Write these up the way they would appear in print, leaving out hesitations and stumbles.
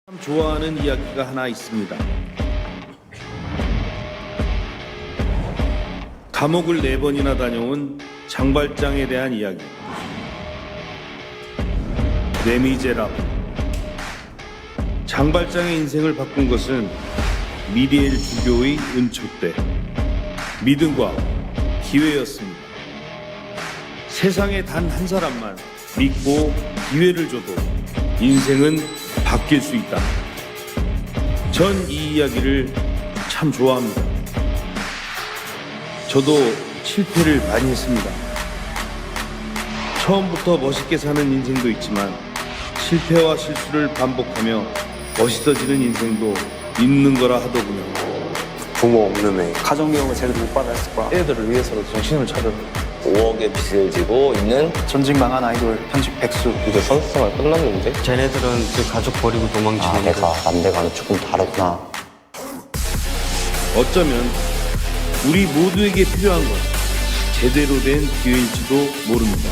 참 좋아하는 이야기가 하나 있습니다. 감옥을 4번이나 다녀온 장발장에 대한 이야기. 레미제라블. 장발장의 인생을 바꾼 것은 미리엘 주교의 은총 때 믿음과 기회였습니다. 세상에 단 한 사람만 믿고 기회를 줘도 인생은 바뀔 수 있다. 전 이 이야기를 참 좋아합니다. 저도 실패를 많이 했습니다. 처음부터 멋있게 사는 인생도 있지만 실패와 실수를 반복하며 멋있어지는 인생도 있는 거라 하더군요. 부모 없는 애, 가정교육을 제대로 못 받았을 거야. 애들을 위해서라도 정신을 차려. 5억의 빚을 지고 있는 전직 망한 아이돌 편집 백수. 이제 선수생활 끝났는데 쟤네들은 그 가족 버리고 도망치는 내가 남들과는 조금 다르구나. 어쩌면 우리 모두에게 필요한 건 제대로 된 기회일지도 모릅니다.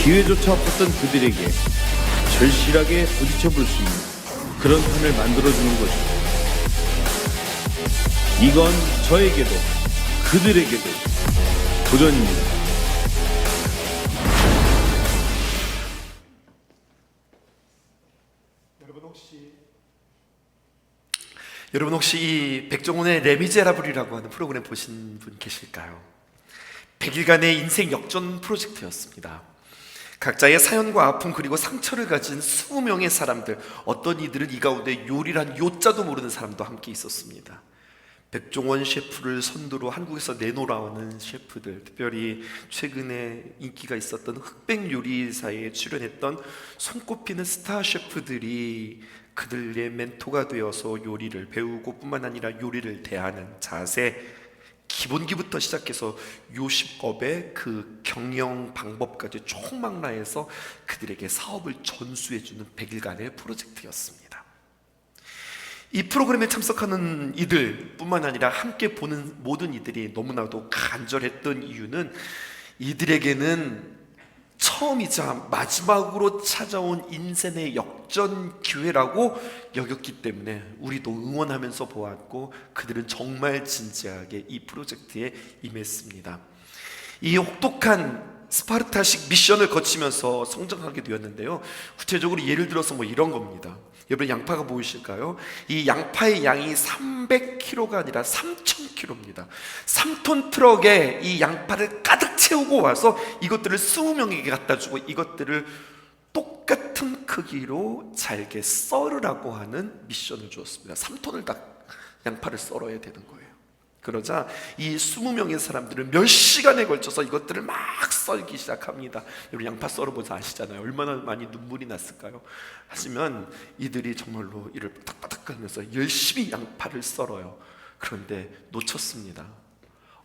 기회조차 없었던 그들에게 절실하게 부딪혀 볼 수 있는 그런 판을 만들어주는 거죠. 이건 저에게도 그들에게도 도전입니다. 여러분 혹시 이 백종원의 레미제라블이라고 하는 프로그램 보신 분 계실까요? 100일간의 인생 역전 프로젝트였습니다. 각자의 사연과 아픔 그리고 상처를 가진 20명의 사람들, 어떤 이들은 이 가운데 요리란 요자도 모르는 사람도 함께 있었습니다. 백종원 셰프를 선두로 한국에서 내놓아오는 셰프들, 특별히 최근에 인기가 있었던 흑백 요리사에 출연했던 손꼽히는 스타 셰프들이 그들의 멘토가 되어서 요리를 배우고 뿐만 아니라 요리를 대하는 자세, 기본기부터 시작해서 요식업의 그 경영 방법까지 총망라해서 그들에게 사업을 전수해주는 100일간의 프로젝트였습니다. 이 프로그램에 참석하는 이들 뿐만 아니라 함께 보는 모든 이들이 너무나도 간절했던 이유는 이들에게는 처음이자 마지막으로 찾아온 인생의 역전 기회라고 여겼기 때문에 우리도 응원하면서 보았고, 그들은 정말 진지하게 이 프로젝트에 임했습니다. 이 혹독한 스파르타식 미션을 거치면서 성장하게 되었는데요, 구체적으로 예를 들어서 이런 겁니다. 여러분, 양파가 보이실까요? 이 양파의 양이 300kg가 아니라 3000kg입니다. 3톤 트럭에 이 양파를 가득 채우고 와서 이것들을 20명에게 갖다 주고 이것들을 똑같은 크기로 잘게 썰으라고 하는 미션을 주었습니다. 3톤을 다 양파를 썰어야 되는 거예요. 그러자 이 20명의 사람들은 몇 시간에 걸쳐서 이것들을 막 썰기 시작합니다. 여러분, 양파 썰어보자 아시잖아요. 얼마나 많이 눈물이 났을까요? 하지만 이들이 정말로 이를 바닥바닥 하면서 열심히 양파를 썰어요. 그런데 놓쳤습니다.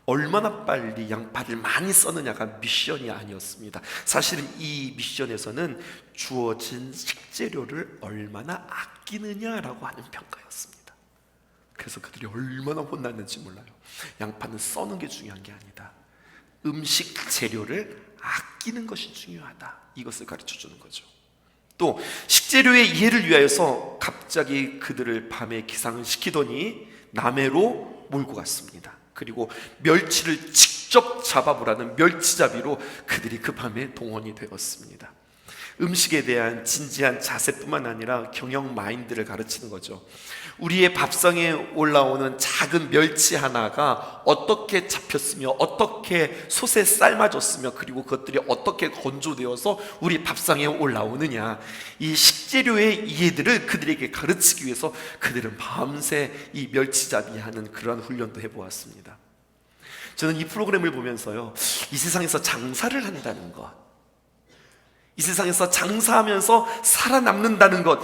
얼마나 빨리 양파를 많이 써느냐가 미션이 아니었습니다. 사실은 이 미션에서는 주어진 식재료를 얼마나 아끼느냐라고 하는 평가였습니다. 그래서 그들이 얼마나 혼났는지 몰라요. 양파는 써는 게 중요한 게 아니다, 음식 재료를 아끼는 것이 중요하다, 이것을 가르쳐 주는 거죠. 또 식재료의 이해를 위하여서 갑자기 그들을 밤에 기상을 시키더니 남해로 몰고 갔습니다. 그리고 멸치를 직접 잡아보라는 멸치잡이로 그들이 그 밤에 동원이 되었습니다. 음식에 대한 진지한 자세뿐만 아니라 경영 마인드를 가르치는 거죠. 우리의 밥상에 올라오는 작은 멸치 하나가 어떻게 잡혔으며 어떻게 솥에 삶아졌으며 그리고 그것들이 어떻게 건조되어서 우리 밥상에 올라오느냐, 이 식재료의 이해들을 그들에게 가르치기 위해서 그들은 밤새 이 멸치잡이하는 그러한 훈련도 해보았습니다. 저는 이 프로그램을 보면서요, 이 세상에서 장사를 한다는 것, 이 세상에서 장사하면서 살아남는다는 것,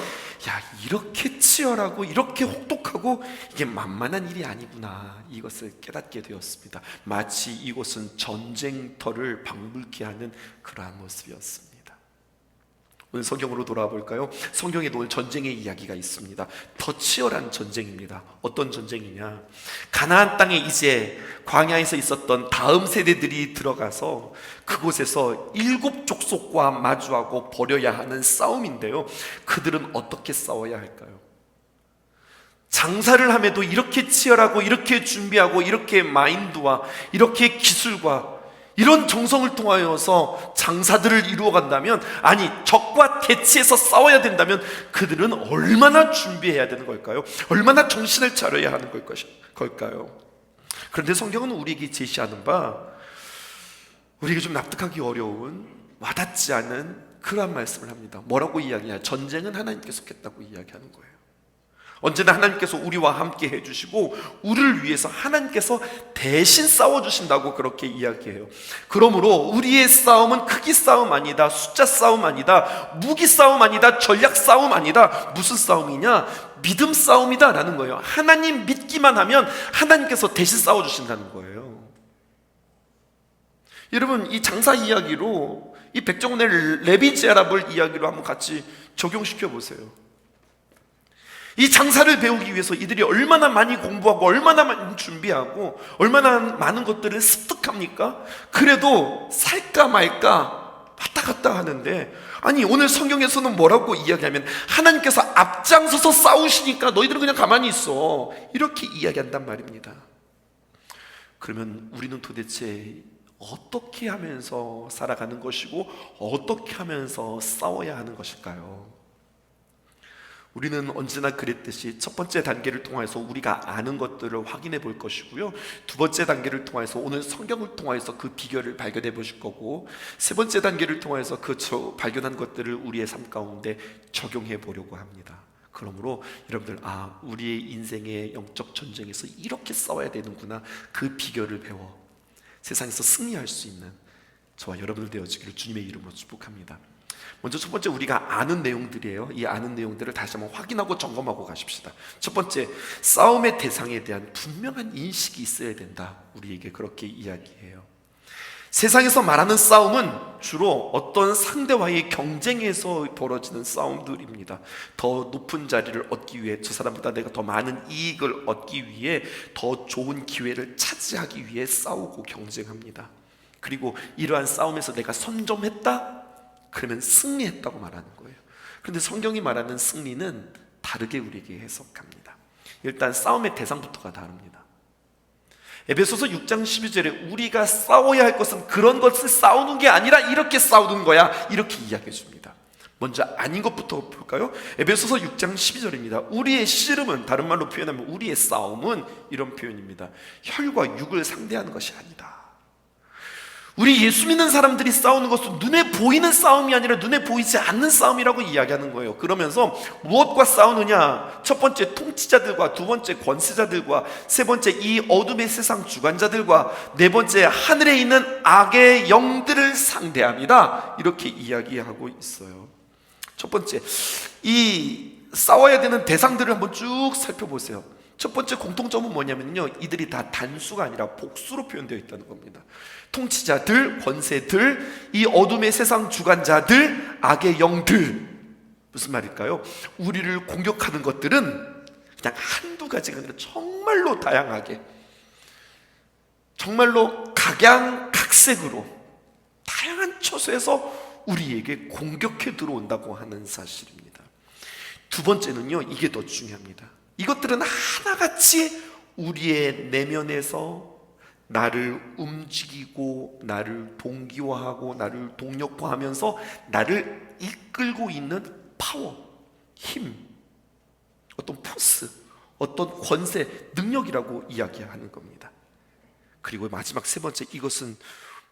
이렇게 치열하고 이렇게 혹독하고 이게 만만한 일이 아니구나, 이것을 깨닫게 되었습니다. 마치 이곳은 전쟁터를 방불케 하는 그러한 모습이었습니다. 오늘 성경으로 돌아와 볼까요? 성경에도 오늘 전쟁의 이야기가 있습니다. 더 치열한 전쟁입니다. 어떤 전쟁이냐? 가나안 땅에 이제 광야에서 있었던 다음 세대들이 들어가서 그곳에서 7 족속과 마주하고 벌여야 하는 싸움인데요. 그들은 어떻게 싸워야 할까요? 장사를 함에도 이렇게 치열하고 이렇게 준비하고 이렇게 마인드와 이렇게 기술과 이런 정성을 통하여서 장사들을 이루어간다면, 아니 적과 대치해서 싸워야 된다면 그들은 얼마나 준비해야 되는 걸까요? 얼마나 정신을 차려야 하는 걸까요? 그런데 성경은 우리에게 제시하는 바, 우리에게 좀 납득하기 어려운, 와닿지 않은 그러한 말씀을 합니다. 뭐라고 이야기해요? 전쟁은 하나님께서 겠다고 이야기하는 거예요. 언제나 하나님께서 우리와 함께 해주시고 우리를 위해서 하나님께서 대신 싸워주신다고 그렇게 이야기해요. 그러므로 우리의 싸움은 크기 싸움 아니다, 숫자 싸움 아니다, 무기 싸움 아니다, 전략 싸움 아니다. 무슨 싸움이냐? 믿음 싸움이다 라는 거예요. 하나님 믿기만 하면 하나님께서 대신 싸워주신다는 거예요. 여러분, 이 장사 이야기로 이 백정원의 레비제라블 이야기로 한번 같이 적용시켜 보세요. 이 장사를 배우기 위해서 이들이 얼마나 많이 공부하고 얼마나 많이 준비하고 얼마나 많은 것들을 습득합니까? 그래도 살까 말까 왔다 갔다 하는데, 아니 오늘 성경에서는 뭐라고 이야기하면 하나님께서 앞장서서 싸우시니까 너희들은 그냥 가만히 있어, 이렇게 이야기한단 말입니다. 그러면 우리는 도대체 어떻게 하면서 살아가는 것이고 어떻게 하면서 싸워야 하는 것일까요? 우리는 언제나 그랬듯이 첫 번째 단계를 통해서 우리가 아는 것들을 확인해 볼 것이고요, 두 번째 단계를 통해서 오늘 성경을 통해서 그 비결을 발견해 보실 거고, 세 번째 단계를 통해서 그 발견한 것들을 우리의 삶 가운데 적용해 보려고 합니다. 그러므로 여러분들, 우리의 인생의 영적 전쟁에서 이렇게 싸워야 되는구나, 그 비결을 배워 세상에서 승리할 수 있는 저와 여러분들 되어지기를 주님의 이름으로 축복합니다. 먼저 첫 번째, 우리가 아는 내용들이에요. 이 아는 내용들을 다시 한번 확인하고 점검하고 가십시다. 첫 번째, 싸움의 대상에 대한 분명한 인식이 있어야 된다. 우리에게 그렇게 이야기해요. 세상에서 말하는 싸움은 주로 어떤 상대와의 경쟁에서 벌어지는 싸움들입니다. 더 높은 자리를 얻기 위해, 저 사람보다 내가 더 많은 이익을 얻기 위해, 더 좋은 기회를 차지하기 위해 싸우고 경쟁합니다. 그리고 이러한 싸움에서 내가 선점했다? 그러면 승리했다고 말하는 거예요. 그런데 성경이 말하는 승리는 다르게 우리에게 해석합니다. 일단 싸움의 대상부터가 다릅니다. 에베소서 6장 12절에 우리가 싸워야 할 것은 그런 것을 싸우는 게 아니라 이렇게 싸우는 거야, 이렇게 이야기해 줍니다. 먼저 아닌 것부터 볼까요? 에베소서 6장 12절입니다. 우리의 씨름은, 다른 말로 표현하면 우리의 싸움은 이런 표현입니다. 혈과 육을 상대하는 것이 아니다. 우리 예수 믿는 사람들이 싸우는 것은 눈에 보이는 싸움이 아니라 눈에 보이지 않는 싸움이라고 이야기하는 거예요. 그러면서 무엇과 싸우느냐? 첫 번째 통치자들과, 두 번째 권세자들과, 세 번째 이 어둠의 세상 주관자들과, 네 번째 하늘에 있는 악의 영들을 상대합니다. 이렇게 이야기하고 있어요. 첫 번째, 이 싸워야 되는 대상들을 한번 쭉 살펴보세요. 첫 번째 공통점은 뭐냐면요, 이들이 다 단수가 아니라 복수로 표현되어 있다는 겁니다. 통치자들, 권세들, 이 어둠의 세상 주관자들, 악의 영들. 무슨 말일까요? 우리를 공격하는 것들은 그냥 한두 가지가 아니라 정말로 다양하게, 정말로 각양각색으로 다양한 처소에서 우리에게 공격해 들어온다고 하는 사실입니다. 두 번째는요, 이게 더 중요합니다. 이것들은 하나같이 우리의 내면에서 나를 움직이고 나를 동기화하고 나를 동력화하면서 나를 이끌고 있는 파워, 힘, 어떤 포스, 어떤 권세, 능력이라고 이야기하는 겁니다. 그리고 마지막 세 번째, 이것은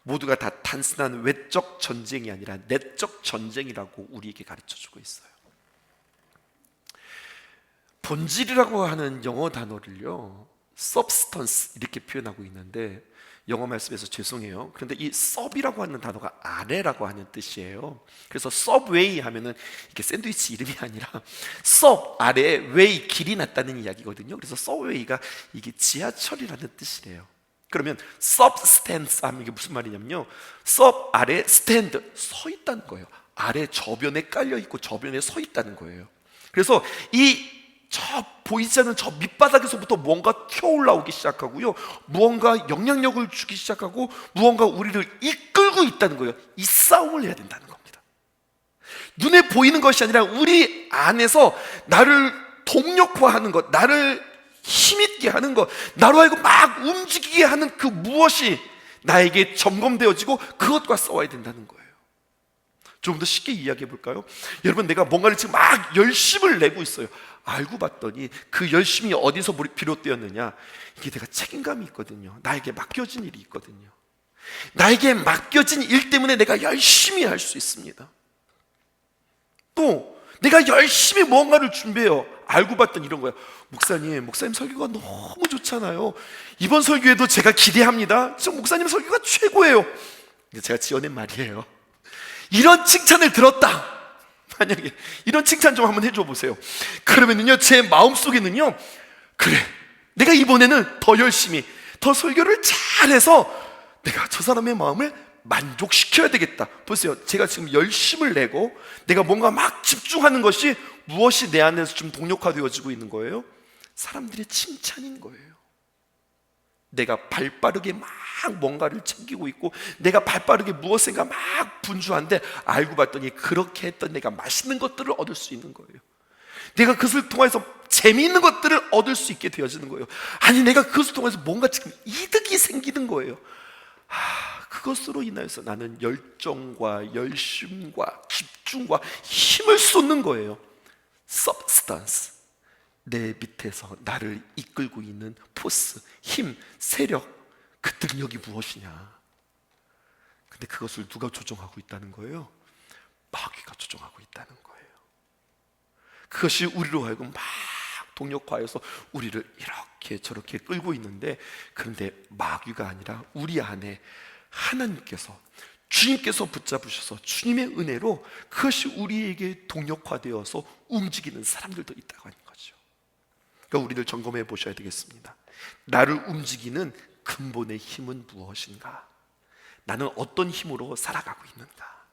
모두가 다 단순한 외적 전쟁이 아니라 내적 전쟁이라고 우리에게 가르쳐주고 있어요. 본질이라고 하는 영어 단어를요, substance 이렇게 표현하고 있는데, 영어 말씀에서 죄송해요. 그런데 이 sub이라고 하는 단어가 아래라고 하는 뜻이에요. 그래서 subway 하면은 이게 샌드위치 이름이 아니라 sub 아래에 way 길이 났다는 이야기거든요. 그래서 subway가 이게 지하철이라는 뜻이래요. 그러면 substance 하면 이게 무슨 말이냐면요, sub 아래 stand 서 있다는 거예요. 아래 저변에 깔려 있고 저변에 서 있다는 거예요. 그래서 이 저 보이지 않는 저 밑바닥에서부터 무언가 튀어올라오기 시작하고요, 무언가 영향력을 주기 시작하고 무언가 우리를 이끌고 있다는 거예요. 이 싸움을 해야 된다는 겁니다. 눈에 보이는 것이 아니라 우리 안에서 나를 동력화하는 것, 나를 힘있게 하는 것, 나로 하여금 막 움직이게 하는 그 무엇이 나에게 점검되어지고 그것과 싸워야 된다는 거예요. 좀 더 쉽게 이야기해 볼까요? 여러분, 내가 뭔가를 지금 막 열심을 내고 있어요. 알고 봤더니 그 열심이 어디서 비롯되었느냐? 이게 내가 책임감이 있거든요. 나에게 맡겨진 일이 있거든요. 나에게 맡겨진 일 때문에 내가 열심히 할 수 있습니다. 또 내가 열심히 뭔가를 준비해요. 알고 봤더니 이런 거예요. 목사님 설교가 너무 좋잖아요. 이번 설교에도 제가 기대합니다. 저 목사님 설교가 최고예요. 제가 지어낸 말이에요. 이런 칭찬을 들었다. 만약에 이런 칭찬 좀 한번 해줘 보세요. 그러면은요, 제 마음속에는요, 그래, 내가 이번에는 더 열심히 더 설교를 잘해서 내가 저 사람의 마음을 만족시켜야 되겠다. 보세요, 제가 지금 열심을 내고 내가 뭔가 막 집중하는 것이 무엇이 내 안에서 좀 동력화되어지고 있는 거예요? 사람들의 칭찬인 거예요. 내가 발빠르게 막 뭔가를 챙기고 있고 내가 발빠르게 무엇인가 막 분주한데 알고 봤더니 그렇게 했던 내가 맛있는 것들을 얻을 수 있는 거예요. 내가 그것을 통해서 재미있는 것들을 얻을 수 있게 되어지는 거예요. 아니, 내가 그것을 통해서 뭔가 지금 이득이 생기는 거예요. 그것으로 인하여서 나는 열정과 열심과 집중과 힘을 쏟는 거예요. substance, 내 밑에서 나를 이끌고 있는 포스, 힘, 세력, 그 능력이 무엇이냐? 근데 그것을 누가 조종하고 있다는 거예요? 마귀가 조종하고 있다는 거예요. 그것이 우리로 하여금 막 동력화해서 우리를 이렇게 저렇게 끌고 있는데, 그런데 마귀가 아니라 우리 안에 하나님께서, 주님께서 붙잡으셔서 주님의 은혜로 그것이 우리에게 동력화되어서 움직이는 사람들도 있다고 하는 거죠. 그러니까 우리들 점검해 보셔야 되겠습니다. 나를 움직이는 근본의 힘은 무엇인가? 나는 어떤 힘으로 살아가고 있는가?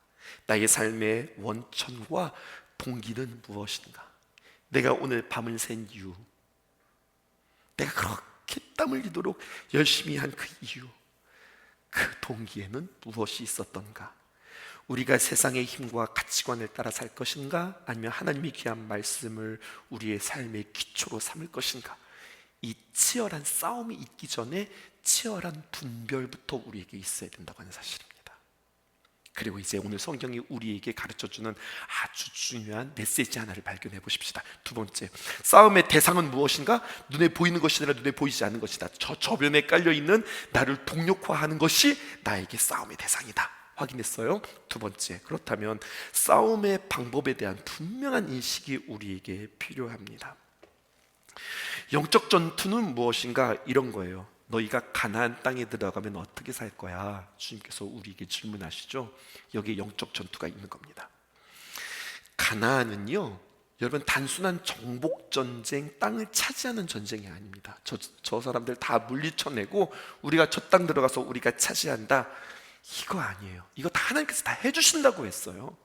나의 삶의 원천과 동기는 무엇인가? 내가 오늘 밤을 샌 이유, 내가 그렇게 땀 흘리도록 열심히 한 그 이유, 그 동기에는 무엇이 있었던가? 우리가 세상의 힘과 가치관을 따라 살 것인가? 아니면 하나님의 귀한 말씀을 우리의 삶의 기초로 삼을 것인가? 이 치열한 싸움이 있기 전에 치열한 분별부터 우리에게 있어야 된다고 하는 사실입니다. 그리고 이제 오늘 성경이 우리에게 가르쳐주는 아주 중요한 메시지 하나를 발견해 보십시다. 두 번째, 싸움의 대상은 무엇인가? 눈에 보이는 것이 아니라 눈에 보이지 않는 것이다. 저 저변에 깔려있는 나를 동력화하는 것이 나에게 싸움의 대상이다. 확인했어요? 두 번째, 그렇다면 싸움의 방법에 대한 분명한 인식이 우리에게 필요합니다. 영적 전투는 무엇인가? 이런 거예요. 너희가 가나안 땅에 들어가면 어떻게 살 거야? 주님께서 우리에게 질문하시죠. 여기에 영적 전투가 있는 겁니다. 가나안은요, 여러분, 단순한 정복 전쟁, 땅을 차지하는 전쟁이 아닙니다. 저 사람들 다 물리쳐내고 우리가 저 땅 들어가서 우리가 차지한다, 이거 아니에요. 이거 다 하나님께서 다 해주신다고 했어요.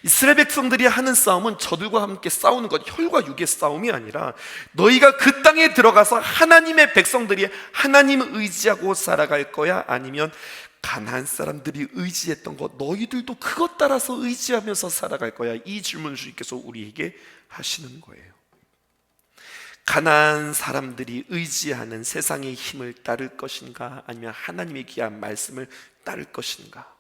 이스라엘 백성들이 하는 싸움은 저들과 함께 싸우는 것, 혈과 육의 싸움이 아니라 너희가 그 땅에 들어가서 하나님의 백성들이 하나님을 의지하고 살아갈 거야? 아니면 가나안 사람들이 의지했던 것 너희들도 그것 따라서 의지하면서 살아갈 거야? 이 질문을 주님께서 우리에게 하시는 거예요. 가나안 사람들이 의지하는 세상의 힘을 따를 것인가? 아니면 하나님의 귀한 말씀을 따를 것인가?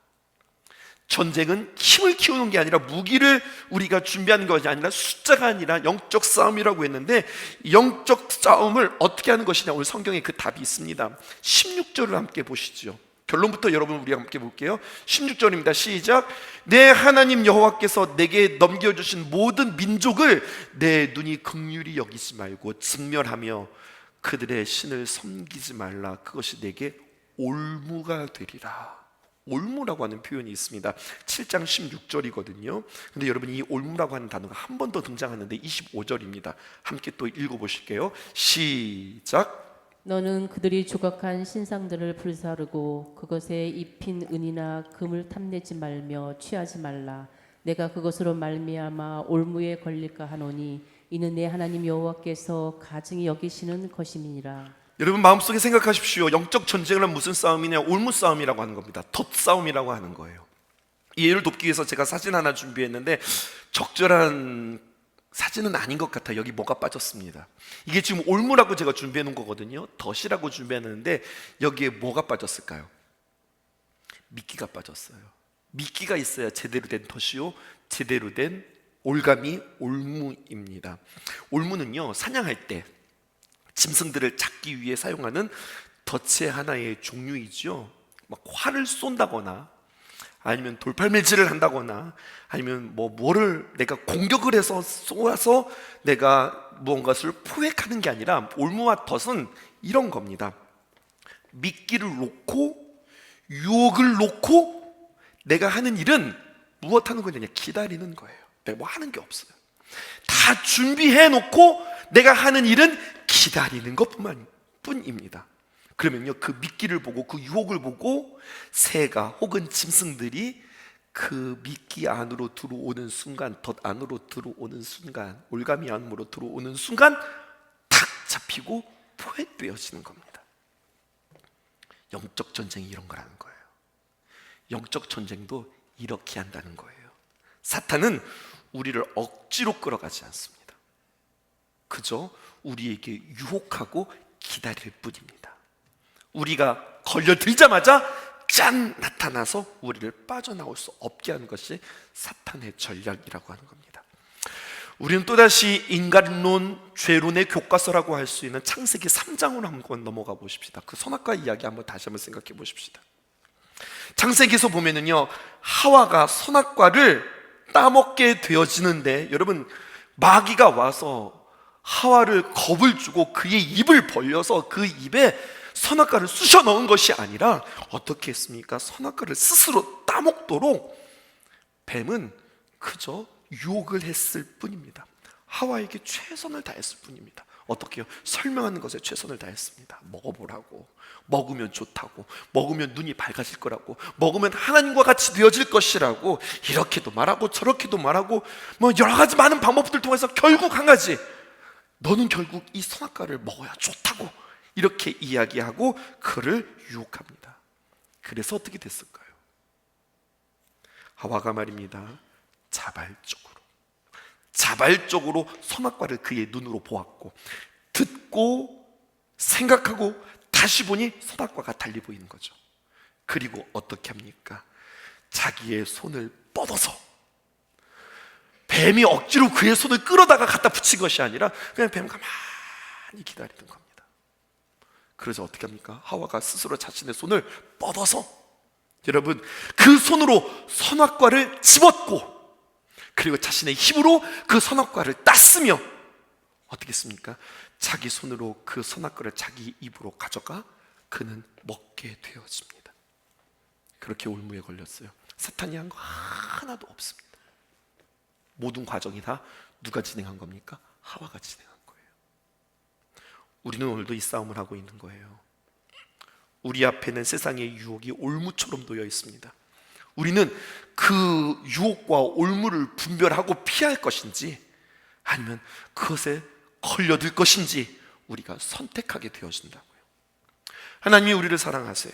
전쟁은 힘을 키우는 게 아니라 무기를 우리가 준비하는 것이 아니라 숫자가 아니라 영적 싸움이라고 했는데, 영적 싸움을 어떻게 하는 것이냐? 오늘 성경에 그 답이 있습니다. 16절을 함께 보시죠. 결론부터 여러분 우리가 함께 볼게요. 16절입니다. 시작. 내 하나님 여호와께서 내게 넘겨주신 모든 민족을 내 눈이 긍휼히 여기지 말고 진멸하며 그들의 신을 섬기지 말라. 그것이 내게 올무가 되리라. 올무라고 하는 표현이 있습니다. 7장 16절이거든요. 근데 여러분, 이 올무라고 하는 단어가 한 번 더 등장하는데 25절입니다. 함께 또 읽어보실게요. 시작. 너는 그들이 조각한 신상들을 불사르고 그것에 입힌 은이나 금을 탐내지 말며 취하지 말라. 내가 그것으로 말미암아 올무에 걸릴까 하노니 이는 내 하나님 여호와께서 가증히 여기시는 것임이니라. 여러분 마음속에 생각하십시오. 영적 전쟁은 무슨 싸움이냐? 올무 싸움이라고 하는 겁니다. 덫 싸움이라고 하는 거예요. 이 예를 돕기 위해서 제가 사진 하나 준비했는데 적절한 사진은 아닌 것 같아요. 여기 뭐가 빠졌습니다. 이게 지금 올무라고 제가 준비해 놓은 거거든요. 덫이라고 준비했는데 여기에 뭐가 빠졌을까요? 미끼가 빠졌어요. 미끼가 있어야 제대로 된 덫이요, 제대로 된 올가미 올무입니다. 올무는요, 사냥할 때 짐승들을 잡기 위해 사용하는 덫의 하나의 종류이죠. 막 활을 쏜다거나 아니면 돌팔매질을 한다거나 아니면 뭐를 내가 공격을 해서 쏘아서 내가 무언가를 포획하는 게 아니라 올무와 덫은 이런 겁니다. 미끼를 놓고 유혹을 놓고 내가 하는 일은 무엇 하는 거냐? 기다리는 거예요. 내가 뭐 하는 게 없어요. 다 준비해 놓고 내가 하는 일은 기다리는 것뿐입니다. 그러면요, 그 미끼를 보고 그 유혹을 보고 새가 혹은 짐승들이 그 미끼 안으로 들어오는 순간, 덫 안으로 들어오는 순간, 올가미 안으로 들어오는 순간 탁 잡히고 포획되어지는 겁니다. 영적 전쟁이 이런 거라는 거예요. 영적 전쟁도 이렇게 한다는 거예요. 사탄은 우리를 억지로 끌어가지 않습니다. 그저 우리에게 유혹하고 기다릴 뿐입니다. 우리가 걸려들자마자 짠! 나타나서 우리를 빠져나올 수 없게 하는 것이 사탄의 전략이라고 하는 겁니다. 우리는 또다시 인간론, 죄론의 교과서라고 할 수 있는 창세기 3장으로 한번 넘어가 보십시다. 그 선악과 이야기 한번 다시 한번 생각해 보십시다. 창세기에서 보면은요, 하와가 선악과를 따먹게 되어지는데, 여러분, 마귀가 와서 하와를 겁을 주고 그의 입을 벌려서 그 입에 선악과를 쑤셔 넣은 것이 아니라 어떻게 했습니까? 선악과를 스스로 따먹도록 뱀은 그저 유혹을 했을 뿐입니다. 하와에게 최선을 다했을 뿐입니다. 어떻게요? 설명하는 것에 최선을 다했습니다. 먹어보라고, 먹으면 좋다고, 먹으면 눈이 밝아질 거라고, 먹으면 하나님과 같이 되어질 것이라고, 이렇게도 말하고 저렇게도 말하고 뭐 여러 가지 많은 방법들 통해서 결국 한 가지, 너는 결국 이 선악과를 먹어야 좋다고 이렇게 이야기하고 그를 유혹합니다. 그래서 어떻게 됐을까요? 하와가 말입니다, 자발적으로 선악과를 그의 눈으로 보았고, 듣고 생각하고 다시 보니 선악과가 달리 보이는 거죠. 그리고 어떻게 합니까? 자기의 손을 뻗어서, 뱀이 억지로 그의 손을 끌어다가 갖다 붙인 것이 아니라 그냥 뱀 가만히 기다리는 겁니다. 그래서 어떻게 합니까? 하와가 스스로 자신의 손을 뻗어서, 여러분, 그 손으로 선악과를 집었고, 그리고 자신의 힘으로 그 선악과를 땄으며 어떻게 했습니까? 자기 손으로 그 선악과를 자기 입으로 가져가 그는 먹게 되어집니다. 그렇게 올무에 걸렸어요. 사탄이 한 거 하나도 없습니다. 모든 과정이 다 누가 진행한 겁니까? 하와가 진행한 거예요. 우리는 오늘도 이 싸움을 하고 있는 거예요. 우리 앞에는 세상의 유혹이 올무처럼 놓여 있습니다. 우리는 그 유혹과 올무를 분별하고 피할 것인지 아니면 그것에 걸려들 것인지 우리가 선택하게 되어진다고요. 하나님이 우리를 사랑하세요.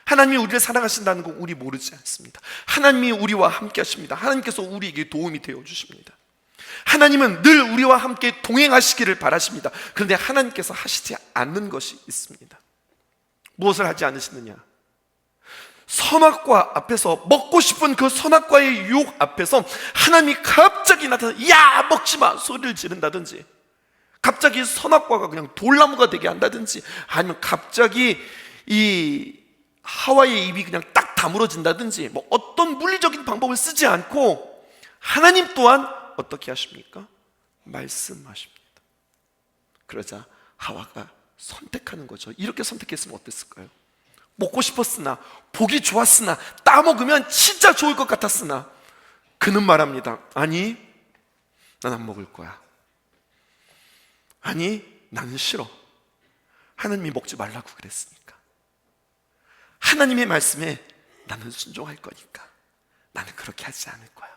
하나님이 우리를 사랑하신다는 거 우리 모르지 않습니다. 하나님이 우리와 함께 하십니다. 하나님께서 우리에게 도움이 되어 주십니다. 하나님은 늘 우리와 함께 동행하시기를 바라십니다. 그런데 하나님께서 하시지 않는 것이 있습니다. 무엇을 하지 않으시느냐? 선악과 앞에서, 먹고 싶은 그 선악과의 유혹 앞에서 하나님이 갑자기 나타나서 야 먹지마 소리를 지른다든지, 갑자기 선악과가 그냥 돌나무가 되게 한다든지, 아니면 갑자기 이 하와의 입이 그냥 딱 다물어진다든지, 뭐 어떤 물리적인 방법을 쓰지 않고 하나님 또한 어떻게 하십니까? 말씀하십니다. 그러자 하와가 선택하는 거죠. 이렇게 선택했으면 어땠을까요? 먹고 싶었으나, 보기 좋았으나, 따먹으면 진짜 좋을 것 같았으나 그는 말합니다. 아니, 난 안 먹을 거야. 아니, 나는 싫어. 하나님이 먹지 말라고 그랬으니까. 하나님의 말씀에 나는 순종할 거니까 나는 그렇게 하지 않을 거야.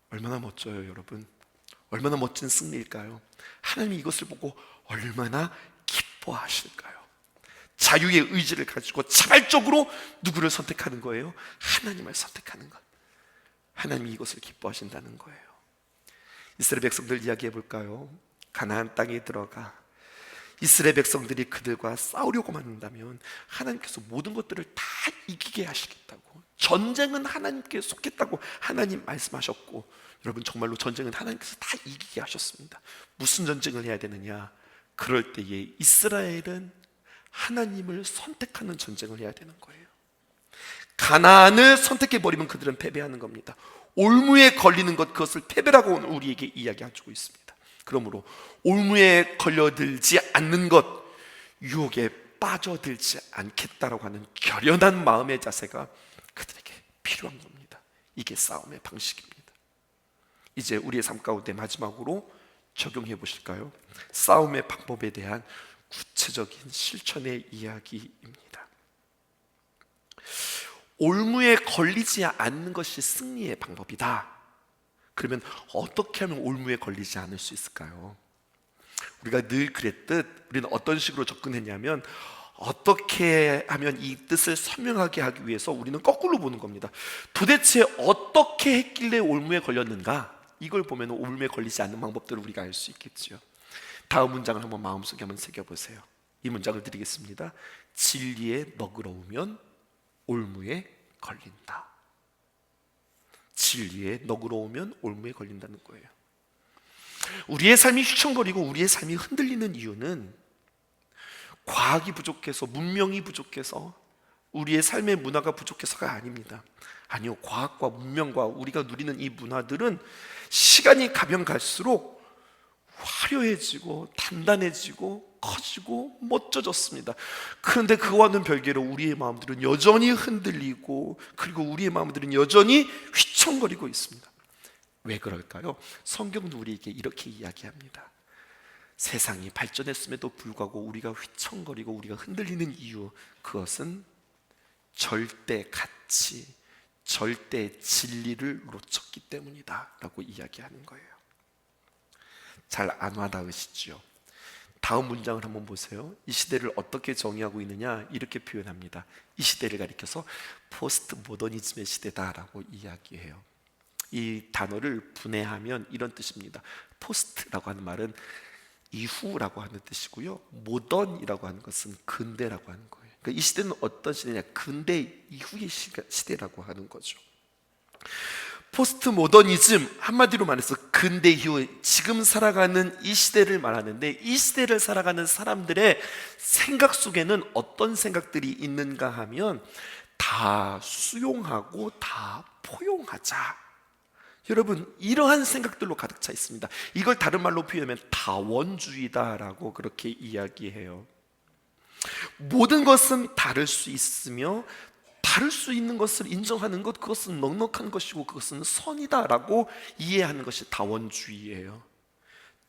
얼마나 멋져요, 여러분. 얼마나 멋진 승리일까요? 하나님이 이것을 보고 얼마나 기뻐하실까요? 자유의 의지를 가지고 자발적으로 누구를 선택하는 거예요? 하나님을 선택하는 것. 하나님이 이것을 기뻐하신다는 거예요. 이스라엘 백성들 이야기해 볼까요? 가나안 땅에 들어가 이스라엘 백성들이 그들과 싸우려고만 한다면 하나님께서 모든 것들을 다 이기게 하시겠다고, 전쟁은 하나님께 속겠다고 하나님 말씀하셨고, 여러분 정말로 전쟁은 하나님께서 다 이기게 하셨습니다. 무슨 전쟁을 해야 되느냐? 그럴 때에 이스라엘은 하나님을 선택하는 전쟁을 해야 되는 거예요. 가나안을 선택해버리면 그들은 패배하는 겁니다. 올무에 걸리는 것, 그것을 패배라고 우리에게 이야기해주고 있습니다. 그러므로 올무에 걸려들지 않는 것, 유혹에 빠져들지 않겠다라고 하는 결연한 마음의 자세가 그들에게 필요한 겁니다. 이게 싸움의 방식입니다. 이제 우리의 삶 가운데 마지막으로 적용해 보실까요? 싸움의 방법에 대한 구체적인 실천의 이야기입니다. 올무에 걸리지 않는 것이 승리의 방법이다. 그러면 어떻게 하면 올무에 걸리지 않을 수 있을까요? 우리가 늘 그랬듯 우리는 어떤 식으로 접근했냐면, 어떻게 하면 이 뜻을 선명하게 하기 위해서 우리는 거꾸로 보는 겁니다. 도대체 어떻게 했길래 올무에 걸렸는가? 이걸 보면 올무에 걸리지 않는 방법들을 우리가 알 수 있겠죠. 다음 문장을 한번 마음속에 한번 새겨보세요. 이 문장을 드리겠습니다. 진리에 너그러우면 올무에 걸린다. 진리에 너그러우면 올무에 걸린다는 거예요. 우리의 삶이 휘청거리고 우리의 삶이 흔들리는 이유는 과학이 부족해서, 문명이 부족해서, 우리의 삶의 문화가 부족해서가 아닙니다. 아니요, 과학과 문명과 우리가 누리는 이 문화들은 시간이 가면 갈수록 화려해지고 단단해지고 커지고 멋져졌습니다. 그런데 그와는 별개로 우리의 마음들은 여전히 흔들리고, 그리고 우리의 마음들은 여전히 휘청거리고 있습니다. 왜 그럴까요? 성경도 우리에게 이렇게 이야기합니다. 세상이 발전했음에도 불구하고 우리가 휘청거리고 우리가 흔들리는 이유, 그것은 절대 가치, 절대 진리를 놓쳤기 때문이다 라고 이야기하는 거예요. 잘 안 와닿으시죠? 다음 문장을 한번 보세요. 이 시대를 어떻게 정의하고 있느냐, 이렇게 표현합니다. 이 시대를 가리켜서 포스트 모더니즘의 시대다라고 이야기해요. 이 단어를 분해하면 이런 뜻입니다. 포스트라고 하는 말은 이후라고 하는 뜻이고요, 모던이라고 하는 것은 근대라고 하는 거예요. 그러니까 이 시대는 어떤 시대냐? 근대 이후의 시대라고 하는 거죠. 포스트 모더니즘, 한마디로 말해서 근대 이후, 지금 살아가는 이 시대를 말하는데, 이 시대를 살아가는 사람들의 생각 속에는 어떤 생각들이 있는가 하면 다 수용하고 다 포용하자, 여러분 이러한 생각들로 가득 차 있습니다. 이걸 다른 말로 표현하면 다원주의다라고 그렇게 이야기해요. 모든 것은 다를 수 있으며 다를 수 있는 것을 인정하는 것, 그것은 넉넉한 것이고 그것은 선이다라고 이해하는 것이 다원주의예요.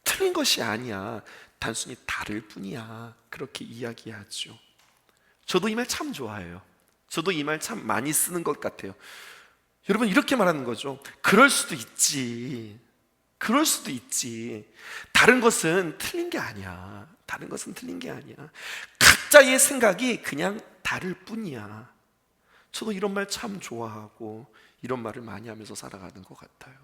틀린 것이 아니야, 단순히 다를 뿐이야, 그렇게 이야기하죠. 저도 이 말 참 좋아해요. 저도 이 말 참 많이 쓰는 것 같아요. 여러분 이렇게 말하는 거죠. 그럴 수도 있지, 그럴 수도 있지. 다른 것은 틀린 게 아니야. 다른 것은 틀린 게 아니야. 각자의 생각이 그냥 다를 뿐이야. 저도 이런 말 참 좋아하고 이런 말을 많이 하면서 살아가는 것 같아요.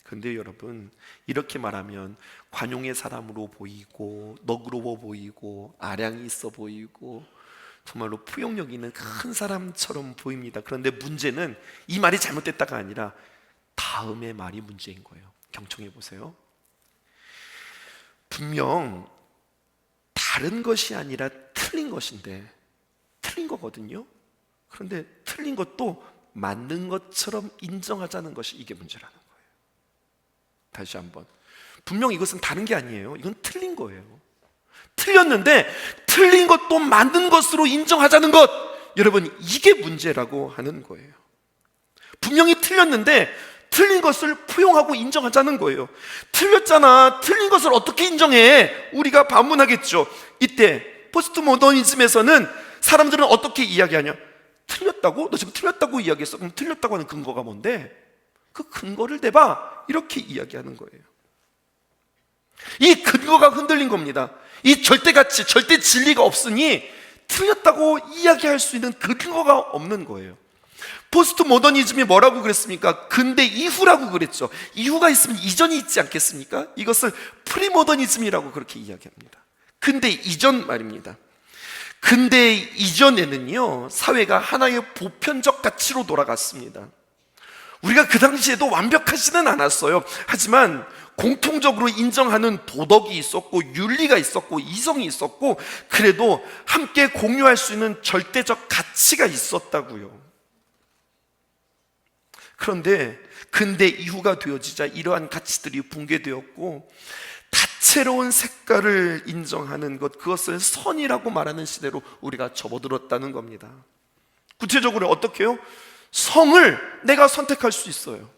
근데 여러분 이렇게 말하면 관용의 사람으로 보이고 너그러워 보이고 아량이 있어 보이고 정말로 포용력 있는 큰 사람처럼 보입니다. 그런데 문제는 이 말이 잘못됐다가 아니라 다음의 말이 문제인 거예요. 경청해 보세요. 분명 다른 것이 아니라 틀린 것인데, 틀린 거거든요. 그런데 틀린 것도 맞는 것처럼 인정하자는 것이 이게 문제라는 거예요. 다시 한번, 분명 이것은 다른 게 아니에요. 이건 틀린 거예요. 틀렸는데 틀린 것도 맞는 것으로 인정하자는 것, 여러분 이게 문제라고 하는 거예요. 분명히 틀렸는데 틀린 것을 포용하고 인정하자는 거예요. 틀렸잖아. 틀린 것을 어떻게 인정해? 우리가 반문하겠죠. 이때 포스트 모더니즘에서는 사람들은 어떻게 이야기하냐? 틀렸다고? 너 지금 틀렸다고 이야기했어. 그럼 틀렸다고 하는 근거가 뭔데? 그 근거를 대봐. 이렇게 이야기하는 거예요. 이 근거가 흔들린 겁니다. 이 절대가치, 절대 진리가 없으니 틀렸다고 이야기할 수 있는 근거가 없는 거예요. 포스트 모더니즘이 뭐라고 그랬습니까? 근대 이후라고 그랬죠. 이후가 있으면 이전이 있지 않겠습니까? 이것을 프리모더니즘이라고 그렇게 이야기합니다. 근대 이전 말입니다. 근대 이전에는요, 사회가 하나의 보편적 가치로 돌아갔습니다. 우리가 그 당시에도 완벽하지는 않았어요. 하지만 공통적으로 인정하는 도덕이 있었고, 윤리가 있었고, 이성이 있었고, 그래도 함께 공유할 수 있는 절대적 가치가 있었다고요. 그런데 근대 이후가 되어지자 이러한 가치들이 붕괴되었고, 다채로운 색깔을 인정하는 것, 그것을 선이라고 말하는 시대로 우리가 접어들었다는 겁니다. 구체적으로 어떻게 해요? 성을 내가 선택할 수 있어요.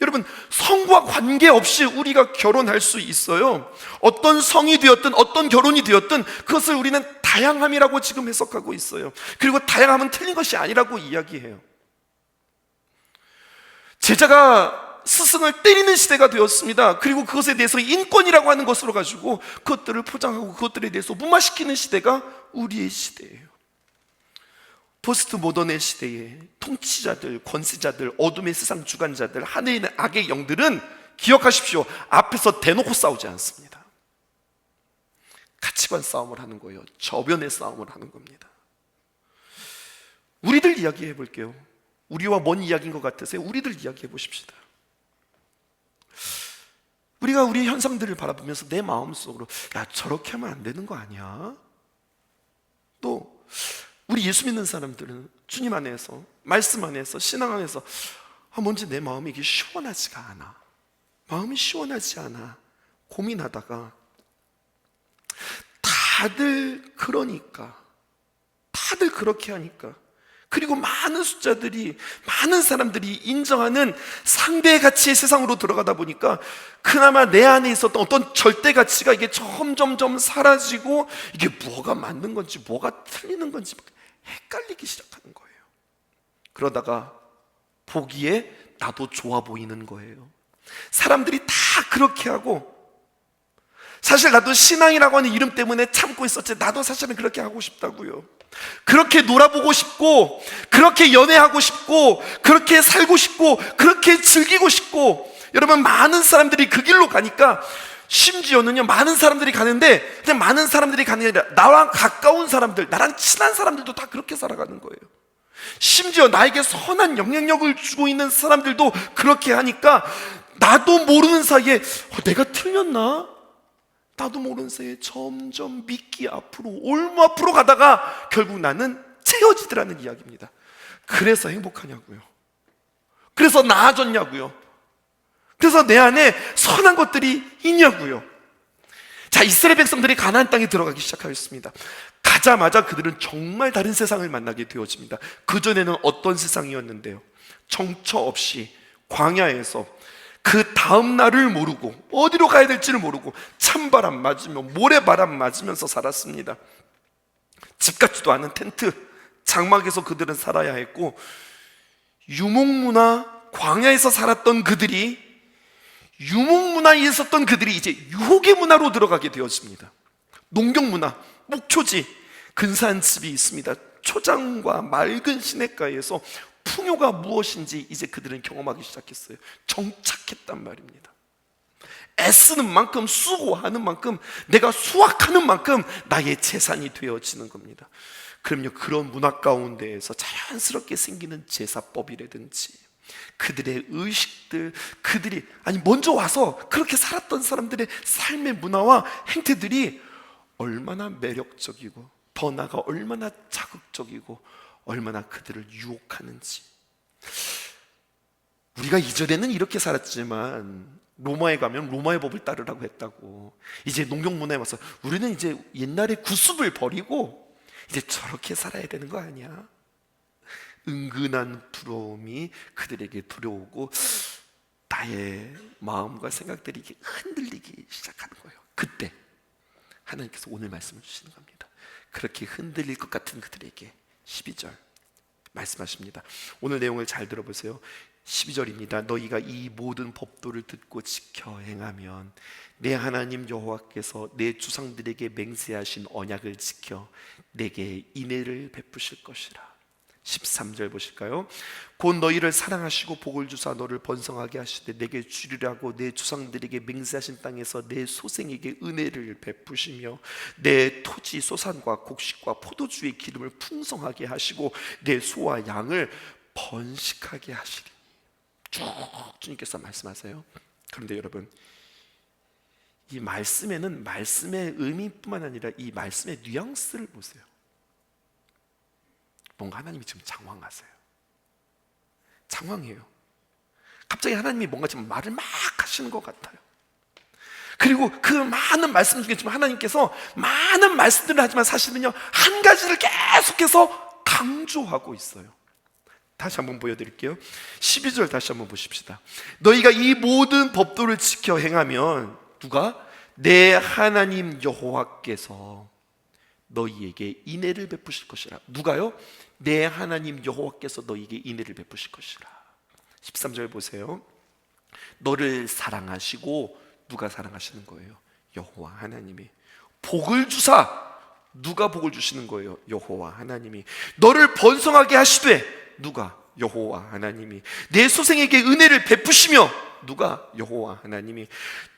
여러분, 성과 관계없이 우리가 결혼할 수 있어요. 어떤 성이 되었든 어떤 결혼이 되었든 그것을 우리는 다양함이라고 지금 해석하고 있어요. 그리고 다양함은 틀린 것이 아니라고 이야기해요. 제자가 스승을 때리는 시대가 되었습니다. 그리고 그것에 대해서 인권이라고 하는 것으로 가지고 그것들을 포장하고 그것들에 대해서 무마시키는 시대가 우리의 시대예요. 포스트 모던의 시대에 통치자들, 권세자들, 어둠의 세상 주관자들, 하늘에 있는 악의 영들은 기억하십시오. 앞에서 대놓고 싸우지 않습니다. 가치관 싸움을 하는 거예요. 저변의 싸움을 하는 겁니다. 우리들 이야기해 볼게요. 우리와 먼 이야기인 것 같으세요? 우리들 이야기해 보십시다. 우리가 우리 현상들을 바라보면서 내 마음속으로, 야, 저렇게 하면 안 되는 거 아니야? 또 우리 예수 믿는 사람들은 주님 안에서, 말씀 안에서, 신앙 안에서 뭔지 내 마음이 이게 시원하지가 않아. 마음이 시원하지 않아. 고민하다가 다들 그러니까, 다들 그렇게 하니까, 그리고 많은 숫자들이, 많은 사람들이 인정하는 상대의 가치의 세상으로 들어가다 보니까 그나마 내 안에 있었던 어떤 절대 가치가 이게 점점점 사라지고, 이게 뭐가 맞는 건지 뭐가 틀리는 건지 헷갈리기 시작하는 거예요. 그러다가 보기에 나도 좋아 보이는 거예요. 사람들이 다 그렇게 하고, 사실 나도 신앙이라고 하는 이름 때문에 참고 있었지, 나도 사실은 그렇게 하고 싶다고요. 그렇게 놀아보고 싶고, 그렇게 연애하고 싶고, 그렇게 살고 싶고, 그렇게 즐기고 싶고. 여러분, 많은 사람들이 그 길로 가니까, 심지어는요, 많은 사람들이 가는데, 그냥 많은 사람들이 가는 게 아니라 나랑 가까운 사람들, 나랑 친한 사람들도 다 그렇게 살아가는 거예요. 심지어 나에게 선한 영향력을 주고 있는 사람들도 그렇게 하니까, 나도 모르는 사이에 내가 틀렸나? 나도 모르는 사이에 점점 미끼 앞으로, 올무 앞으로 가다가 결국 나는 채워지더라는 이야기입니다. 그래서 행복하냐고요. 그래서 나아졌냐고요. 그래서 내 안에 선한 것들이 있냐고요. 자, 이스라엘 백성들이 가나안 땅에 들어가기 시작하였습니다. 가자마자 그들은 정말 다른 세상을 만나게 되어집니다. 그전에는 어떤 세상이었는데요? 정처 없이 광야에서 그 다음 날을 모르고 어디로 가야 될지를 모르고 찬바람 맞으며 모래바람 맞으면서 살았습니다. 집 같지도 않은 텐트, 장막에서 그들은 살아야 했고, 유목문화, 광야에서 살았던 그들이, 유목문화에 있었던 그들이 이제 유혹의 문화로 들어가게 되어집니다. 농경문화, 목초지, 근사한 집이 있습니다. 초장과 맑은 시냇가에서 풍요가 무엇인지 이제 그들은 경험하기 시작했어요. 정착했단 말입니다. 애쓰는 만큼, 수고하는 만큼, 내가 수확하는 만큼 나의 재산이 되어지는 겁니다. 그럼요, 그런 문화 가운데에서 자연스럽게 생기는 제사법이라든지 그들의 의식들, 그들이 먼저 와서 그렇게 살았던 사람들의 삶의 문화와 행태들이 얼마나 매력적이고, 더 나아가 얼마나 자극적이고, 얼마나 그들을 유혹하는지. 우리가 이전에는 이렇게 살았지만 로마에 가면 로마의 법을 따르라고 했다고. 이제 농경문화에 와서 우리는 이제 옛날의 구습을 버리고 이제 저렇게 살아야 되는 거 아니야? 은근한 부러움이 그들에게 들어오고, 나의 마음과 생각들이 이렇게 흔들리기 시작하는 거예요. 그때 하나님께서 오늘 말씀을 주시는 겁니다. 그렇게 흔들릴 것 같은 그들에게 12절 말씀하십니다. 오늘 내용을 잘 들어보세요. 12절입니다. 너희가 이 모든 법도를 듣고 지켜 행하면 내 하나님 여호와께서 내 주상들에게 맹세하신 언약을 지켜 내게 인애를 베푸실 것이라. 13절 보실까요? 곧 너희를 사랑하시고 복을 주사 너를 번성하게 하시되 내게 주리라고 내 조상들에게 맹세하신 땅에서 내 소생에게 은혜를 베푸시며 내 토지 소산과 곡식과 포도주의 기름을 풍성하게 하시고 내 소와 양을 번식하게 하시리니. 쭉 주님께서 말씀하세요. 그런데 여러분, 이 말씀에는 말씀의 의미뿐만 아니라 이 말씀의 뉘앙스를 보세요. 뭔가 하나님이 지금 장황하세요. 장황해요. 갑자기 하나님이 뭔가 지금 말을 막 하시는 것 같아요. 그리고 그 많은 말씀 중에 지금 하나님께서 많은 말씀들을 하지만 사실은요, 한 가지를 계속해서 강조하고 있어요. 다시 한번 보여드릴게요. 12절 다시 한번 보십시다. 너희가 이 모든 법도를 지켜 행하면 누가? 내 하나님 여호와께서 너희에게 인애를 베푸실 것이라. 누가요? 내 하나님 여호와께서 너희에게 인애를 베푸실 것이라. 13절 보세요. 너를 사랑하시고, 누가 사랑하시는 거예요? 여호와 하나님이. 복을 주사, 누가 복을 주시는 거예요? 여호와 하나님이. 너를 번성하게 하시되, 누가? 여호와 하나님이. 내 소생에게 은혜를 베푸시며, 누가? 여호와 하나님이.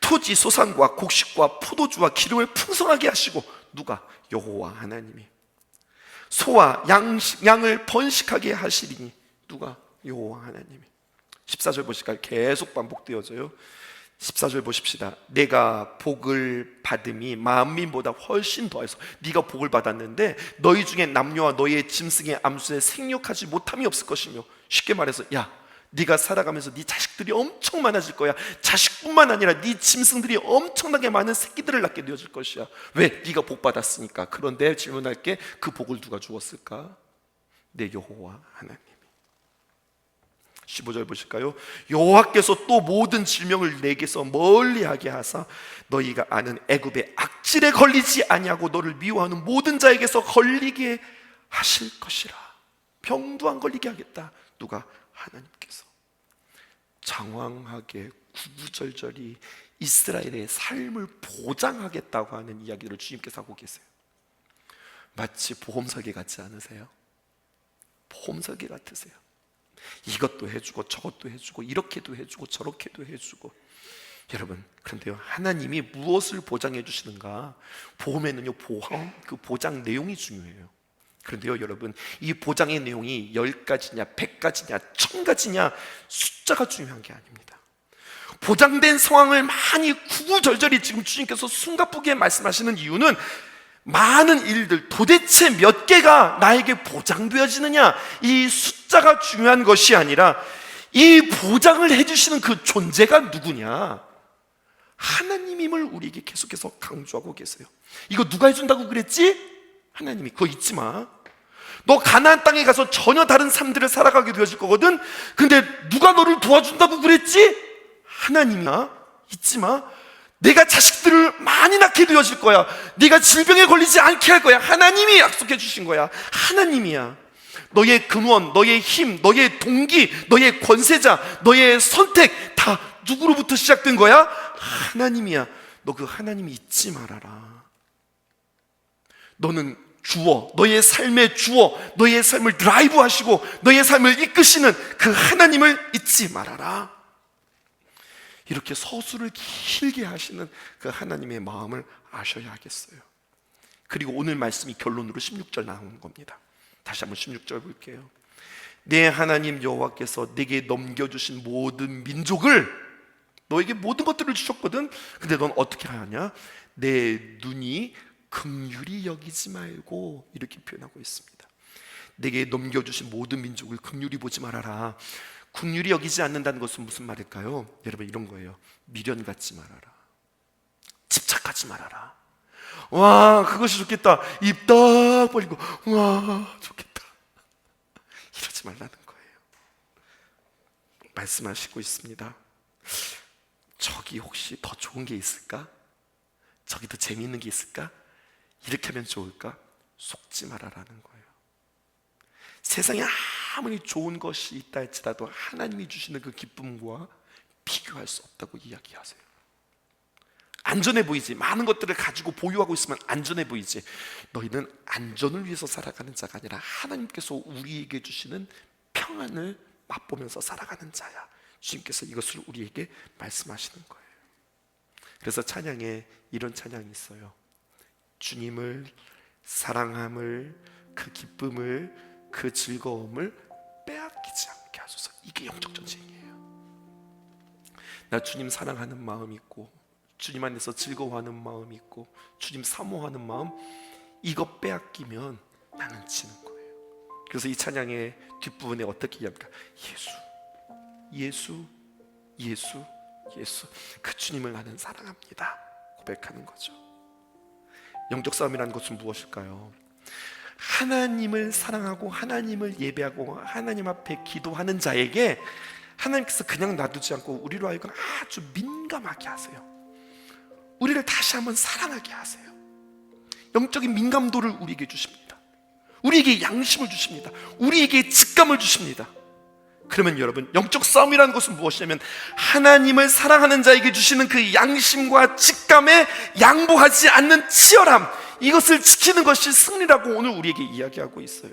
토지 소산과 곡식과 포도주와 기름을 풍성하게 하시고, 누가? 여호와 하나님이. 소와 양을 번식하게 하시리니, 누가? 여호와 하나님이. 14절 보실까요? 계속 반복되어져요. 14절 보십시다. 내가 복을 받음이 만민보다 훨씬 더해서. 네가 복을 받았는데 너희 중에 남녀와 너희의 짐승의 암수에 생육하지 못함이 없을 것이며. 쉽게 말해서, 야, 네가 살아가면서 네 자식들이 엄청 많아질 거야. 자식뿐만 아니라 네 짐승들이 엄청나게 많은 새끼들을 낳게 되어질 것이야. 왜? 네가 복 받았으니까. 그런데 질문할게, 그 복을 누가 주었을까? 내 여호와 하나님. 15절 보실까요? 여호와께서 또 모든 질병을 내게서 멀리하게 하사 너희가 아는 애굽의 악질에 걸리지 아니하고 너를 미워하는 모든 자에게서 걸리게 하실 것이라. 병도 안 걸리게 하겠다. 누가? 하나님께서. 장황하게 구구절절히 이스라엘의 삶을 보장하겠다고 하는 이야기를 주님께서 하고 계세요. 마치 보험설계 같지 않으세요? 보험설계 같으세요. 이것도 해주고 저것도 해주고 이렇게도 해주고 저렇게도 해주고. 여러분, 그런데요, 하나님이 무엇을 보장해 주시는가? 보험에는요, 보험, 그 보장 내용이 중요해요. 그런데요, 여러분, 이 보장의 내용이 10가지냐 100가지냐 1000가지냐 숫자가 중요한 게 아닙니다. 보장된 상황을 많이 구구절절히 지금 주님께서 숨가쁘게 말씀하시는 이유는 많은 일들, 도대체 몇 개가 나에게 보장되어지느냐, 이 숫자가 중요한 것이 아니라 이 보장을 해주시는 그 존재가 누구냐? 하나님임을 우리에게 계속해서 강조하고 계세요. 이거 누가 해준다고 그랬지? 하나님이. 그거 잊지 마. 너 가나안 땅에 가서 전혀 다른 삶들을 살아가게 되어질 거거든. 근데 누가 너를 도와준다고 그랬지? 하나님이야. 잊지 마. 내가 자식들을 많이 낳게 되어질 거야. 네가 질병에 걸리지 않게 할 거야. 하나님이 약속해 주신 거야. 하나님이야. 너의 근원, 너의 힘, 너의 동기, 너의 권세자, 너의 선택 다 누구로부터 시작된 거야? 하나님이야. 너 그 하나님 잊지 말아라. 너는 주어, 너의 삶의 주어, 너의 삶을 드라이브 하시고 너의 삶을 이끄시는 그 하나님을 잊지 말아라. 이렇게 서술을 길게 하시는 그 하나님의 마음을 아셔야 하겠어요. 그리고 오늘 말씀이 결론으로 16절 나오는 겁니다. 다시 한번 16절 볼게요. 내 하나님 여호와께서 내게 넘겨주신 모든 민족을, 너에게 모든 것들을 주셨거든. 근데 넌 어떻게 하냐? 내 눈이 긍휼히 여기지 말고, 이렇게 표현하고 있습니다. 내게 넘겨주신 모든 민족을 긍휼히 보지 말아라. 긍휼히 여기지 않는다는 것은 무슨 말일까요? 여러분, 이런 거예요. 미련 갖지 말아라. 집착하지 말아라. 와, 그것이 좋겠다. 입 딱 벌리고, 와, 좋겠다. 이러지 말라는 거예요. 말씀하시고 있습니다. 저기 혹시 더 좋은 게 있을까? 저기 더 재미있는 게 있을까? 이렇게 하면 좋을까? 속지 말아라는 거예요. 세상에 아무리 좋은 것이 있다 할지라도 하나님이 주시는 그 기쁨과 비교할 수 없다고 이야기하세요. 안전해 보이지, 많은 것들을 가지고 보유하고 있으면 안전해 보이지, 너희는 안전을 위해서 살아가는 자가 아니라 하나님께서 우리에게 주시는 평안을 맛보면서 살아가는 자야. 주님께서 이것을 우리에게 말씀하시는 거예요. 그래서 찬양에 이런 찬양이 있어요. 주님을 사랑함을, 그 기쁨을, 그 즐거움을 빼앗기지 않게 하소서. 이게 영적 전쟁이에요. 나 주님 사랑하는 마음이 있고, 주님 안에서 즐거워하는 마음이 있고, 주님 사모하는 마음, 이거 빼앗기면 나는 지는 거예요. 그래서 이 찬양의 뒷부분에 어떻게 이야기합니까? 예수, 예수, 예수, 예수, 그 주님을 나는 사랑합니다 고백하는 거죠. 영적 싸움이라는 것은 무엇일까요? 하나님을 사랑하고 하나님을 예배하고 하나님 앞에 기도하는 자에게 하나님께서 그냥 놔두지 않고 우리로 하여금 아주 민감하게 하세요. 우리를 다시 한번 사랑하게 하세요. 영적인 민감도를 우리에게 주십니다. 우리에게 양심을 주십니다. 우리에게 직감을 주십니다. 그러면 여러분, 영적 싸움이라는 것은 무엇이냐면 하나님을 사랑하는 자에게 주시는 그 양심과 직감에 양보하지 않는 치열함, 이것을 지키는 것이 승리라고 오늘 우리에게 이야기하고 있어요.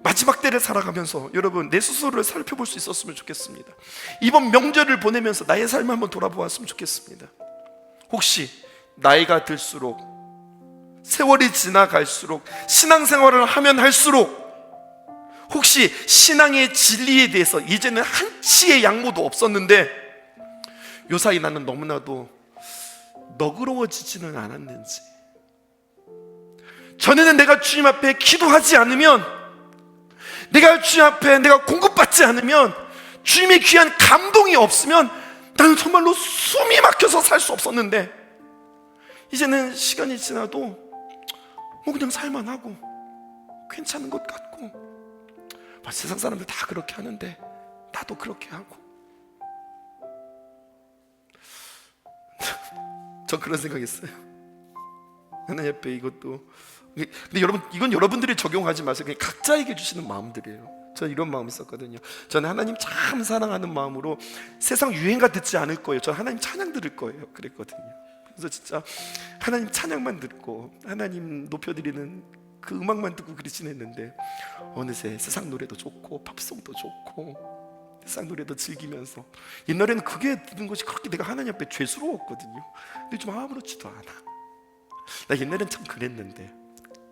마지막 때를 살아가면서 여러분, 내 스스로를 살펴볼 수 있었으면 좋겠습니다. 이번 명절을 보내면서 나의 삶을 한번 돌아보았으면 좋겠습니다. 혹시 나이가 들수록, 세월이 지나갈수록, 신앙생활을 하면 할수록 혹시 신앙의 진리에 대해서 이제는 한치의 양보도 없었는데 요사이 나는 너무나도 너그러워지지는 않았는지, 전에는 내가 주님 앞에 기도하지 않으면, 내가 주님 앞에 내가 공급받지 않으면, 주님의 귀한 감동이 없으면 나는 정말로 숨이 막혀서 살 수 없었는데, 이제는 시간이 지나도 뭐 그냥 살만하고 괜찮은 것 같고, 세상 사람들 다 그렇게 하는데 나도 그렇게 하고. 전 그런 생각했어요. 하나님 앞에 이것도, 근데 여러분, 이건 여러분들이 적용하지 마세요. 그냥 각자에게 주시는 마음들이에요. 저는 이런 마음이 있었거든요. 저는 하나님 참 사랑하는 마음으로 세상 유행가 듣지 않을 거예요. 저는 하나님 찬양 들을 거예요. 그랬거든요. 그래서 진짜 하나님 찬양만 듣고 하나님 높여드리는 그 음악만 듣고 그리 지냈는데, 어느새 세상 노래도 좋고 팝송도 좋고 세상 노래도 즐기면서, 옛날에는 그게 듣는 것이 그렇게 내가 하나님 앞에 죄스러웠거든요. 근데 좀 아무렇지도 않아. 나 옛날엔 참 그랬는데.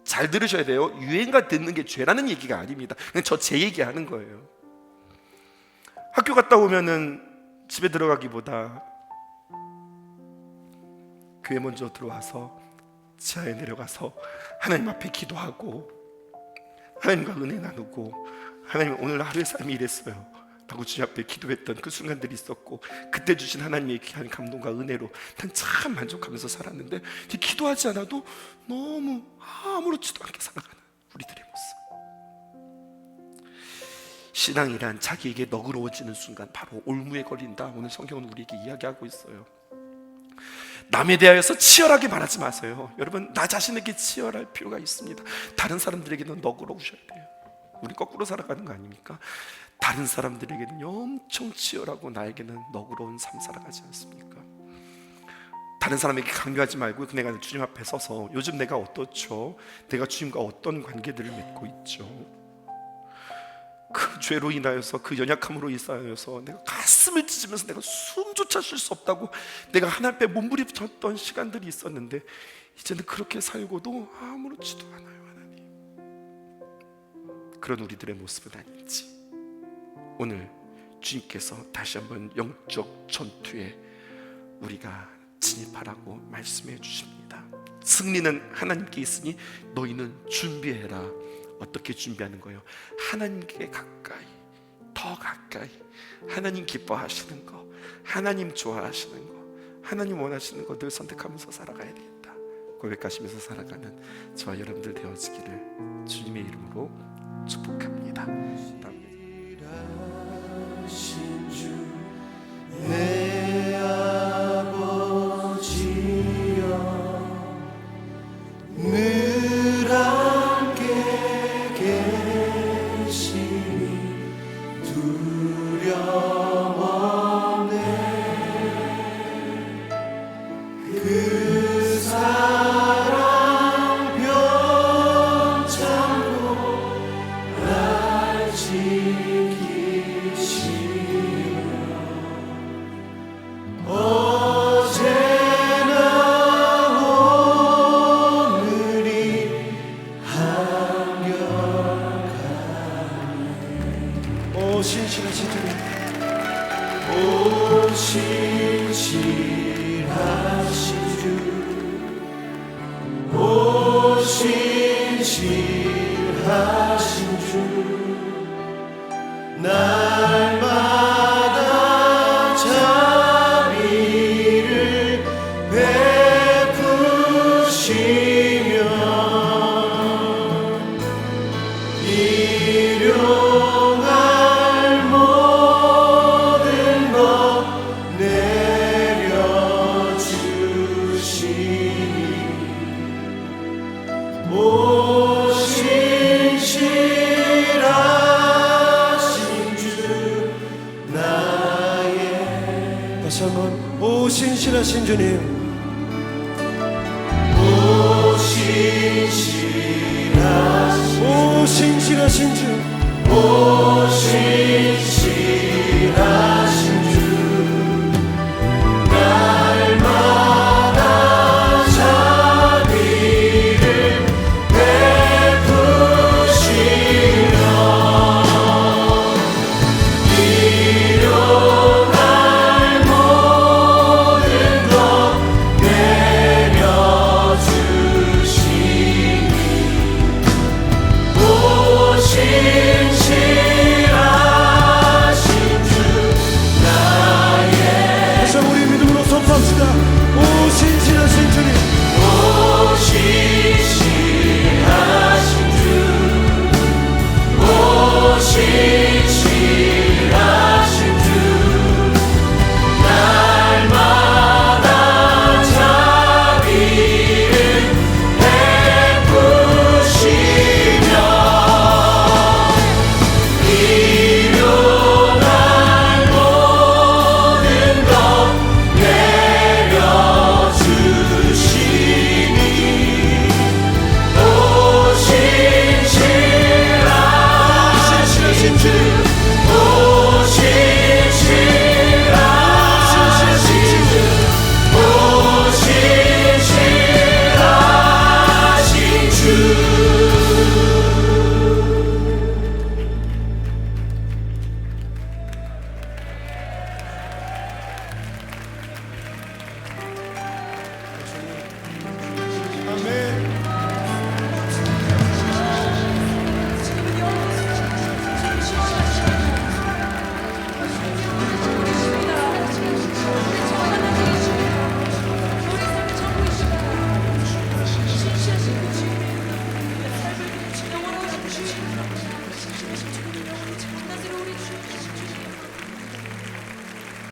잘 들으셔야 돼요. 유행가 듣는 게 죄라는 얘기가 아닙니다. 그냥 제 얘기하는 거예요. 학교 갔다 오면은 집에 들어가기보다 교회 먼저 들어와서 지하에 내려가서 하나님 앞에 기도하고 하나님과 은혜 나누고, 하나님 오늘 하루의 삶이 이랬어요 라고 주님 앞에 기도했던 그 순간들이 있었고, 그때 주신 하나님의 귀한 감동과 은혜로 난 참 만족하면서 살았는데, 기도하지 않아도 너무 아무렇지도 않게 살아가는 우리들의 모습. 신앙이란 자기에게 너그러워지는 순간 바로 올무에 걸린다. 오늘 성경은 우리에게 이야기하고 있어요. 남에 대하여서 치열하게 말하지 마세요. 여러분, 나 자신에게 치열할 필요가 있습니다. 다른 사람들에게는 너그러우셔야 돼요. 우리 거꾸로 살아가는 거 아닙니까? 다른 사람들에게는 엄청 치열하고 나에게는 너그러운 삶 살아가지 않습니까? 다른 사람에게 강요하지 말고 내가 주님 앞에 서서 요즘 내가 어떻죠? 내가 주님과 어떤 관계들을 맺고 있죠? 그 죄로 인하여서, 그 연약함으로 인하여서 내가 가슴을 찢으면서 내가 숨조차 쉴 수 없다고 내가 하나님 앞에 몸부림쳤던 시간들이 있었는데, 이제는 그렇게 살고도 아무렇지도 않아요. 하나님, 그런 우리들의 모습은 아닌지 오늘 주님께서 다시 한번 영적 전투에 우리가 진입하라고 말씀해 주십니다. 승리는 하나님께 있으니 너희는 준비해라. 어떻게 준비하는 거예요? 하나님께 가까이, 더 가까이, 하나님 기뻐하시는 거, 하나님 좋아하시는 거, 하나님 원하시는 거 늘 선택하면서 살아가야 되겠다 고백하시면서 살아가는 저와 여러분들 되어지기를 주님의 이름으로 축복합니다. 오 신실하신 주님, 오 신실하신 주, 오 신실하신 주, 날마다 자비를 베푸시며 일용할 모든 것 내려주시니 오 신실하신 주 나의 다시 한번 오 신실하신 주님, 오 신실하신 주, 오 신실하신